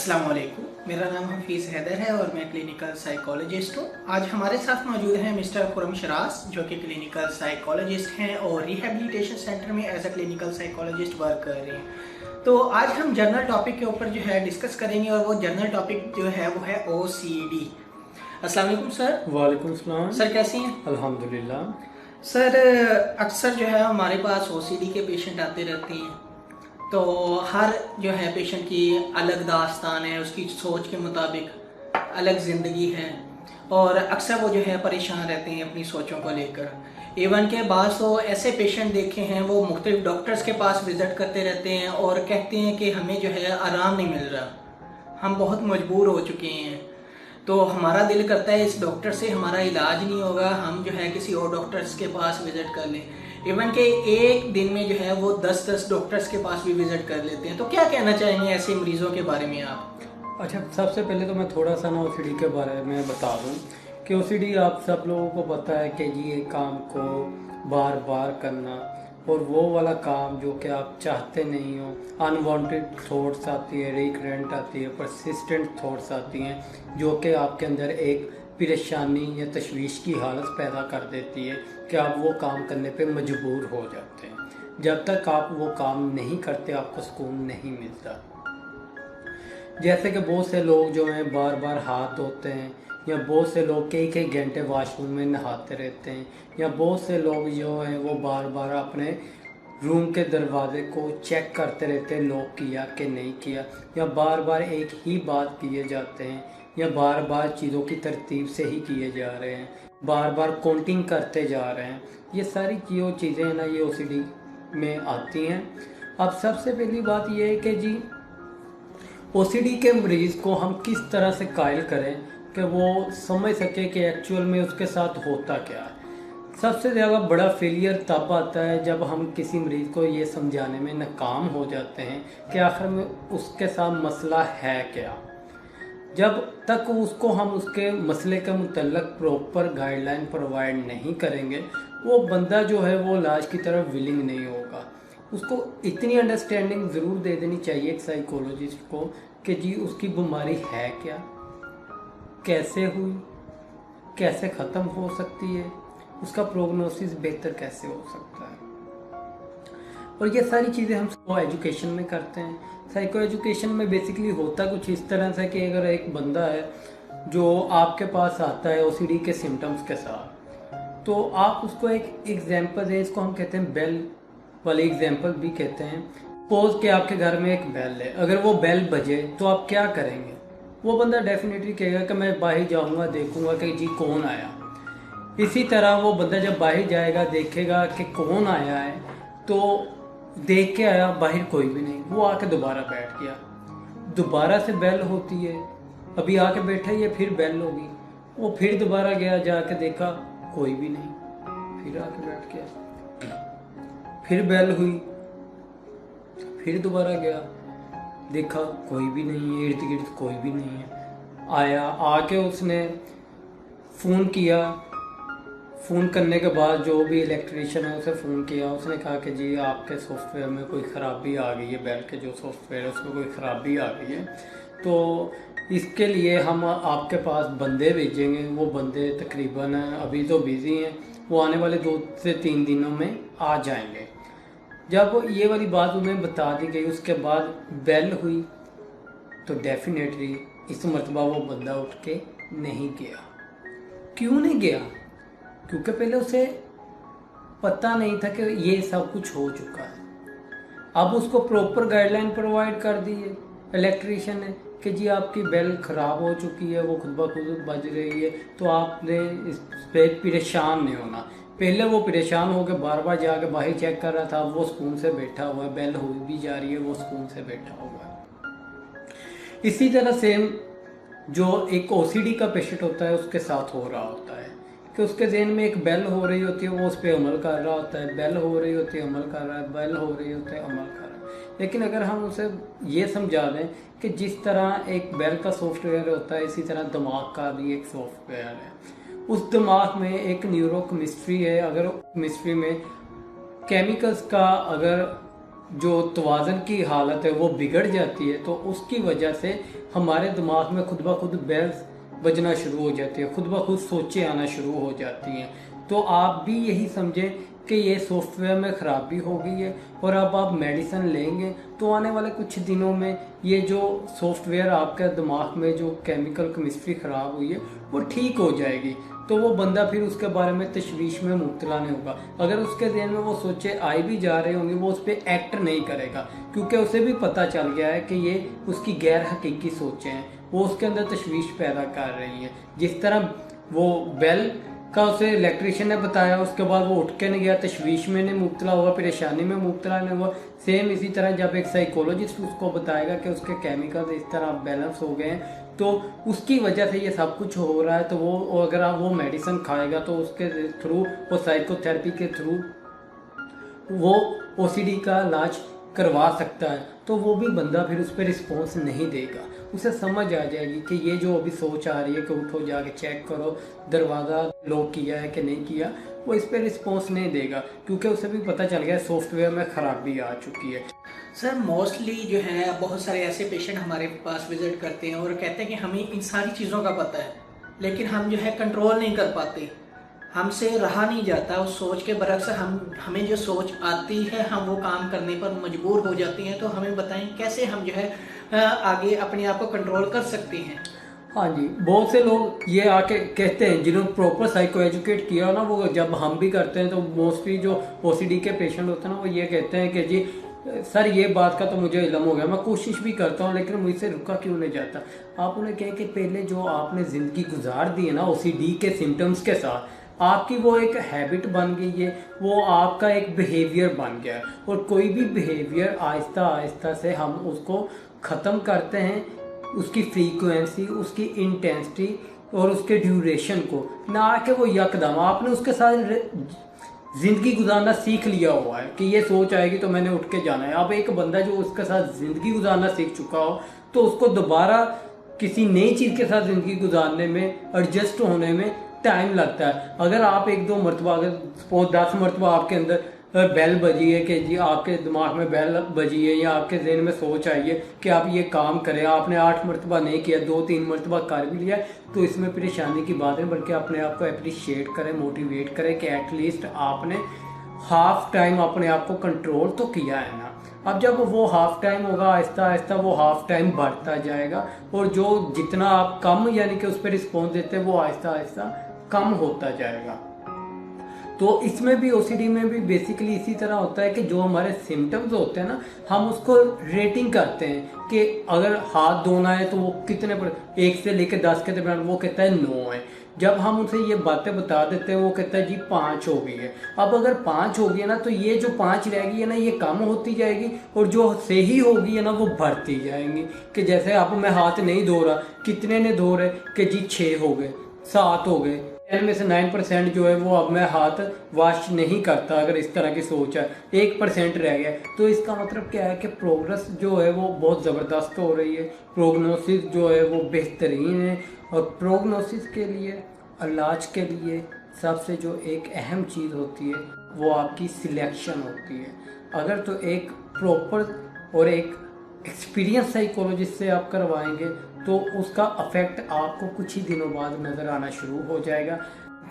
अस्सलाम वालेकुम। मेरा नाम हफीज़ हैदर है और मैं क्लिनिकल साइकोलॉजिस्ट हूँ। आज हमारे साथ मौजूद हैं मिस्टर खुरम शरास, जो कि क्लिनिकल साइकोलॉजिस्ट हैं और रिहैबिलिटेशन सेंटर में as a clinical psychologist work कर रहे हैं। तो आज हम जर्नल टॉपिक के ऊपर जो है डिस्कस करेंगे और वो जर्नल टॉपिक जो है वो है OCD। अस्सलाम वालेकुम सर। वालेकुम सलाम। सर कैसे हैं? अल्हम्दुलिल्लाह। सर अक्सर जो है हमारे पास OCD के पेशेंट आते रहते हैं, तो हर जो है पेशेंट की अलग दास्तान है, उसकी सोच के मुताबिक अलग ज़िंदगी है और अक्सर वो जो है परेशान रहते हैं अपनी सोचों को लेकर। इवन के बाद तो ऐसे पेशेंट देखे हैं वो मुख्तलिफ डॉक्टर्स के पास विज़िट करते रहते हैं और कहते हैं कि हमें जो है आराम नहीं मिल रहा, हम बहुत मजबूर हो चुके हैं, तो हमारा दिल करता है इस डॉक्टर से हमारा इलाज नहीं होगा, हम जो है किसी और डॉक्टर्स के पास विज़िट कर लें। इवन के एक दिन में जो है वो 10-10 डॉक्टर्स के पास भी विजिट कर लेते हैं। तो क्या कहना चाहेंगे ऐसे मरीजों के बारे में आप? अच्छा, सबसे पहले तो मैं थोड़ा सा ना OCD के बारे में बता दूं कि OCD आप सब लोगों को पता है कि जी एक काम को बार बार करना और वो वाला काम जो कि आप चाहते नहीं हो, अनवांटेड थॉट्स आती है, रिकरेंट आती है, परसिस्टेंट थॉट्स आती हैं जो कि आपके अंदर एक परेशानी या तशवीश की हालत पैदा कर देती है कि आप वो काम करने पे मजबूर हो जाते हैं। जब तक आप वो काम नहीं करते आपको सुकून नहीं मिलता। जैसे कि बहुत से लोग जो हैं बार बार हाथ धोते हैं, या बहुत से लोग कई कई घंटे वॉशरूम में नहाते रहते हैं, या बहुत से लोग जो हैं वो बार बार अपने रूम के दरवाजे को चेक करते रहते हैं लॉक किया कि नहीं किया, या बार बार एक ही बात किए जाते हैं, या बार बार चीज़ों की तरतीब से ही किए जा रहे हैं, बार बार काउंटिंग करते जा रहे हैं। ये सारी चीज़ें हैं ना, ये OCD में आती हैं। अब सबसे पहली बात ये है कि जी OCD के मरीज़ को हम किस तरह से कायल करें कि वो समझ सके कि एक्चुअल में उसके साथ होता क्या है। सबसे ज़्यादा बड़ा फेलियर तब आता है जब हम किसी मरीज़ को ये समझाने में नाकाम हो जाते हैं कि आखिर में उसके साथ मसला है क्या। जब तक उसको हम उसके मसले के मुतल्लक प्रॉपर गाइडलाइन प्रोवाइड नहीं करेंगे, वो बंदा जो है वो इलाज की तरफ विलिंग नहीं होगा। उसको इतनी अंडरस्टैंडिंग ज़रूर दे देनी चाहिए एक साइकोलॉजिस्ट को कि जी उसकी बीमारी है क्या, कैसे हुई, कैसे ख़त्म हो सकती है, उसका प्रोग्नोसिस बेहतर कैसे हो सकता है। और ये सारी चीज़ें हम साइको एजुकेशन में करते हैं। साइको एजुकेशन में बेसिकली होता कुछ इस तरह से कि अगर एक बंदा है जो आपके पास आता है OCD के सिम्टम्स के साथ, तो आप उसको एक एग्जांपल दें। इसको हम कहते हैं बेल वाली एग्जांपल भी कहते हैं। सपोज कि आपके घर में एक बेल है, अगर वो बेल बजे तो आप क्या करेंगे? वो बंदा डेफिनेटली कहेगा कि मैं बाहर जाऊँगा, देखूँगा कि जी कौन आया। इसी तरह वो बंदा जब बाहर जाएगा देखेगा कि कौन आया है, तो देख के आया, बाहर कोई भी नहीं, वो आके दोबारा बैठ गया, दोबारा से बेल होती है, अभी आके बैठा ही है, फिर बेल होगी, वो फिर दोबारा गया, जाके देखा कोई भी नहीं, फिर आके बैठ गया, फिर बेल हुई, फिर दोबारा गया, देखा कोई भी नहीं है, इर्द गिर्द कोई भी नहीं है। आया, आके उसने फ़ोन किया, फ़ोन करने के बाद जो भी इलेक्ट्रीशियन है उसे फ़ोन किया, उसने कहा कि जी आपके सॉफ्टवेयर में कोई ख़राबी आ गई है, बेल के जो सॉफ्टवेयर है उसमें कोई ख़राबी आ गई है, तो इसके लिए हम आपके पास बंदे भेजेंगे। वो बंदे तकरीबन अभी तो बिज़ी हैं, वो आने वाले 2 से 3 दिनों में आ जाएंगे। जब ये वाली बात उन्हें बता दी गई, उसके बाद बेल हुई, तो डेफिनेटली इस मरतबा वो बंदा उठ के नहीं गया। क्यों नहीं गया? क्योंकि पहले उसे पता नहीं था कि ये सब कुछ हो चुका है। अब उसको प्रॉपर गाइडलाइन प्रोवाइड कर दी है इलेक्ट्रीशियन ने कि जी आपकी बेल ख़राब हो चुकी है, वो खुद ब खुद बज रही है, तो आपने इस पर परेशान नहीं होना। पहले वो परेशान होकर बार बार जाके बाहर चेक कर रहा था, वो सुकून से बैठा हुआ है, बेल हो भी जा रही है, वो सुकून से बैठा हुआ है। इसी तरह सेम जो एक OCD का पेशेंट होता है उसके साथ हो रहा होता है कि उसके जहन में एक बेल हो रही होती है, वो उस पर अमल कर रहा होता है, बेल हो रही होती है अमल कर रहा है, बेल हो रही होती है अमल कर रहा है। लेकिन अगर हम उसे ये समझा दें कि जिस तरह एक बेल का सॉफ्टवेयर होता है, इसी तरह दिमाग का भी एक सॉफ्टवेयर है। उस दिमाग में एक न्यूरो केमिस्ट्री है। अगर केमिस्ट्री में केमिकल्स का अगर जो तवाज़न की हालत है वो बिगड़ जाती है, तो उसकी वजह से हमारे दिमाग में खुद ब खुद बेल्स बजना शुरू हो जाती है, खुद ब खुद सोचें आना शुरू हो जाती हैं। तो आप भी यही समझें कि ये सॉफ्टवेयर में ख़राबी हो गई है और अब आप मेडिसिन लेंगे तो आने वाले कुछ दिनों में ये जो सॉफ्टवेयर आपके दिमाग में जो केमिकल केमिस्ट्री ख़राब हुई है वो ठीक हो जाएगी। तो वो बंदा फिर उसके बारे में तशवीश में मुब्तला नहीं होगा। अगर उसके ज़हन में वो सोचे आई भी जा रहे होंगे, वो उस पर एक्ट नहीं करेगा, क्योंकि उसे भी पता चल गया है कि ये उसकी गैर हकीकी सोचें हैं, वो उसके अंदर तशवीश पैदा कर रही हैं। जिस तरह वो बेल का उसे इलेक्ट्रिशियन ने बताया, उसके बाद वो उठ के नहीं गया, तशवीश में नहीं मुब्तला हुआ, परेशानी में मुब्तला नहीं हुआ। सेम इसी तरह जब एक साइकोलॉजिस्ट उसको बताएगा कि उसके केमिकल इस तरह बैलेंस हो गए हैं तो उसकी वजह से ये सब कुछ हो रहा है, तो वो अगर आप वो मेडिसिन खाएगा तो उसके थ्रू, वो साइकोथेरेपी के थ्रू वो ओसीडी का इलाज करवा सकता है। तो वो भी बंदा फिर उस पर रिस्पॉन्स नहीं देगा, उसे समझ आ जाएगी कि ये जो अभी सोच आ रही है कि उठो जाके चेक करो दरवाज़ा लॉक किया है कि नहीं किया, वो इस पर रिस्पॉन्स नहीं देगा, क्योंकि उसे भी पता चल गया सॉफ्टवेयर में ख़राबी आ चुकी है। सर मोस्टली जो है बहुत सारे ऐसे पेशेंट हमारे पास विजिट करते हैं और कहते हैं कि हमें इन सारी चीज़ों का पता है, लेकिन हम जो है कंट्रोल नहीं कर पाते, हमसे रहा नहीं जाता उस सोच के बरक्स। हमें जो सोच आती है हम वो काम करने पर मजबूर हो जाते हैं। तो हमें बताएं कैसे हम जो है आगे अपने आप को कंट्रोल कर सकते हैं। हाँ जी, बहुत से लोग ये आके कहते हैं जिन्होंने प्रॉपर साइको एजुकेट किया ना, वो जब हम भी करते हैं तो मोस्टली जो ओसीडी के पेशेंट होते हैं ना, वो ये कहते हैं कि जी सर ये बात का तो मुझे इल्म हो गया, मैं कोशिश भी करता हूँ लेकिन मुझसे रुका क्यों नहीं जाता। आप उन्हें कहें कि पहले जो आपने ज़िंदगी गुजार दी है ना ओसीडी के सिम्टम्स के साथ, आपकी वो एक हैबिट बन गई है, वो आपका एक बिहेवियर बन गया है। और कोई भी बिहेवियर आहिस्ता आहिस्ता से हम उसको ख़त्म करते हैं, उसकी फ्रीक्वेंसी, उसकी इंटेंसिटी और उसके ड्यूरेशन को, ना कि वो यकदम आपने उसके साथ ज़िंदगी गुजारना सीख लिया हुआ है कि ये सोच आएगी तो मैंने उठ के जाना है। अब एक बंदा जो उसके साथ ज़िंदगी गुजारना सीख चुका हो तो उसको दोबारा किसी नई चीज़ के साथ ज़िंदगी गुजारने में, एडजस्ट होने में टाइम लगता है। अगर आप एक दो मरतबा, अगर सपोज 10 मरतबा आपके अंदर बेल बजी है कि जी आपके दिमाग में बेल बजी है या आपके जहन में सोच आई है कि आप ये काम करें, आपने 8 मरतबा नहीं किया, 2-3 मरतबा कर भी लिया, तो इसमें परेशानी की बात है, बल्कि अपने आप को अप्रिशिएट करें, मोटिवेट करें कि एटलीस्ट आपने हाफ टाइम अपने आप को कंट्रोल तो किया है ना। अब जब वो हाफ टाइम होगा, आहिस्ता आहिस्ता वो हाफ टाइम बढ़ता जाएगा और जो जितना आप कम यानी कि उस पर रिस्पॉन्स देते हैं वो आहिस्ता आहिस्ता कम होता जाएगा। तो इसमें भी ओसीडी में भी बेसिकली इसी तरह होता है कि जो हमारे सिम्टम्स होते हैं ना, हम उसको रेटिंग करते हैं कि अगर हाथ धोना है तो वो कितने पर, 1 से लेकर 10 के दरमियान, वो कहता है 9 है। जब हम उसे ये बातें बता देते हैं वो कहता है जी 5 हो गई है। अब अगर 5 हो गई है ना तो ये जो 5 रहेगी है ना ये कम होती जाएगी और जो सही होगी है ना वो बढ़ती जाएंगी। कि जैसे अब मैं हाथ नहीं धो रहा, कितने ने धो रहे कि जी 6 हो गए, 7 हो गए, 10 में से 9% जो है वो अब मैं हाथ वॉश नहीं करता। अगर इस तरह की सोच है, 1% रह गया, तो इसका मतलब क्या है कि प्रोग्रेस जो है वो बहुत ज़बरदस्त हो रही है, प्रोग्नोसिस जो है वो बेहतरीन है। और प्रोग्नोसिस के लिए, इलाज के लिए सबसे जो एक अहम चीज़ होती है वो आपकी सिलेक्शन होती है। अगर तो एक प्रॉपर और एक एक्सपीरियंस साइकोलॉजिस्ट से आप करवाएंगे तो उसका अफेक्ट आपको कुछ ही दिनों बाद नज़र आना शुरू हो जाएगा।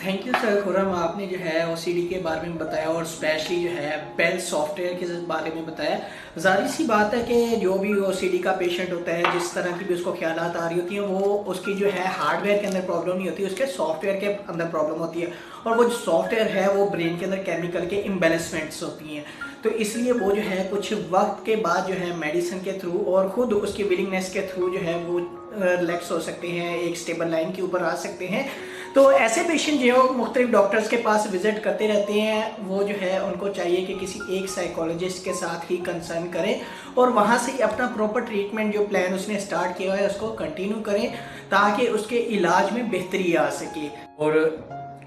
थैंक यू सर खुर्रम, आपने जो है ओसीडी के बारे में बताया और स्पेशली जो है बेल सॉफ्टवेयर के बारे में बताया। जाहिर सी बात है कि जो भी ओसीडी का पेशेंट होता है, जिस तरह की भी उसको ख्यालात आ रही होती हैं, वो उसकी जो है हार्डवेयर के अंदर प्रॉब्लम नहीं होती, उसके सॉफ्टवेयर के अंदर प्रॉब्लम होती है। और वो जो सॉफ्टवेयर है वो ब्रेन के अंदर केमिकल के इम्बेलेंसमेंट्स होती हैं। तो इसलिए वो जो है कुछ वक्त के बाद जो है मेडिसिन के थ्रू और ख़ुद उसकी विलिंगनेस के थ्रू जो है वो रिलैक्स हो सकते हैं, एक स्टेबल लाइन के ऊपर आ सकते हैं। तो ऐसे पेशेंट जो मुख्तलिफ डॉक्टर्स के पास विजिट करते रहते हैं, वो जो है उनको चाहिए कि किसी एक साइकोलॉजिस्ट के साथ ही कंसर्न करें और वहाँ से अपना प्रॉपर ट्रीटमेंट जो प्लान उसने स्टार्ट किया है उसको कंटिन्यू करें ताकि उसके इलाज में बेहतरी आ सके। और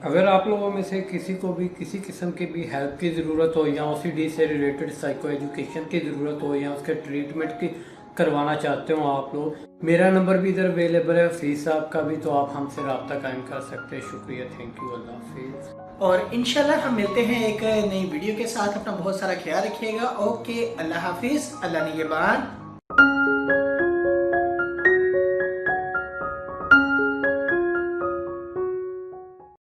अगर आप लोगों में से किसी को भी किसी किस्म की भी हेल्प की ज़रूरत हो या ओसीडी से रिलेटेड साइको एजुकेशन की ज़रूरत हो या उसके ट्रीटमेंट की करवाना चाहते हो आप लोग, मेरा नंबर भी इधर अवेलेबल है, हफीज़ साहब का भी, तो आप हमसे रब्ता कायम कर सकते हैं। शुक्रिया, थैंक यू, अल्लाह हाफिज़। और इंशाल्लाह हम मिलते हैं एक नई वीडियो के साथ। अपना बहुत सारा ख्याल रखिएगा। ओके, अल्लाह हाफिज़, अल्लाह निगहबान।